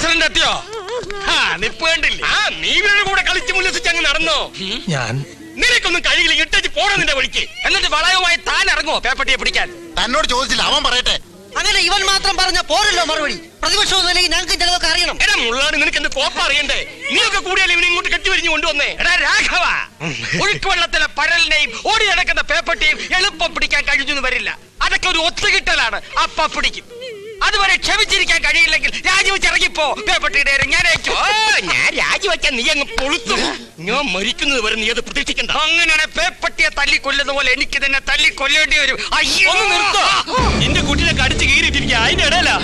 President എത്തിയോ? നിപ്പ് കണ്ടില്ലേ? നീ വീട് കൂടെ കളിച്ച് മുല്ലസിച്ചങ്ങ് നടന്നോ? നിനക്കൊന്നും കഴിയില്ല, ഇട്ടച്ച് പോണോ നിന്റെ വഴിക്ക്. എന്നിട്ട് വളയവുമായി താൻ ഇറങ്ങോ പേപ്പട്ടിയെ പിടിക്കാൻ? തന്നോട് ചോദിച്ചില്ല, അവൻ പറയട്ടെ. അങ്ങനെ ഇവൻ മാത്രം പറഞ്ഞ പോരല്ലോ മറുപടി. പ്രതിപക്ഷം ഞങ്ങൾക്ക് ചിലതൊക്കെ അറിയണം. എടാ മുള്ളാണ്, നിനക്ക് എന്ത് കോപ്പ അറിയണ്ടേ? നീയൊക്കെ കൂടിയാൽ ഇവനെ ഇങ്ങോട്ട് കെട്ടിവരിഞ്ഞു കൊണ്ടുവന്നേ. എടാ രാഘവ, ഒഴുക്കുവെള്ളത്തിലെ പരലിനെയും ഓടി നടക്കുന്ന പേപ്പട്ടിയും എളുപ്പം പിടിക്കാൻ കഴിഞ്ഞു വരില്ല. അതൊക്കെ ഒരു ഒത്തുകിട്ടലാണ്. അപ്പ പിടിക്കും. അതുവരെ ക്ഷമിച്ചിരിക്കാൻ കഴിയില്ലെങ്കിൽ രാജിവെച്ചിറങ്ങിപ്പോ. പേപ്പട്ടിയുടെ ഞാൻ രാജിവെക്കാൻ നീ അങ്ങ് പൊളുത്തും. ഞാൻ മരിക്കുന്നത് വരെ നീ അത് പ്രതീക്ഷിക്കണ്ട. അങ്ങനെയാണ് പേപ്പട്ടിയെ തല്ലിക്കൊല്ലുന്ന പോലെ എനിക്ക് തന്നെ തല്ലിക്കൊല്ലേണ്ടി വരും. അയ്യോ, നിർത്തോ. നിന്റെ കുട്ടിനെ കടിച്ച് കീറിയിട്ടിരിക്കുക. അതിന്റെ ഇടയിലാ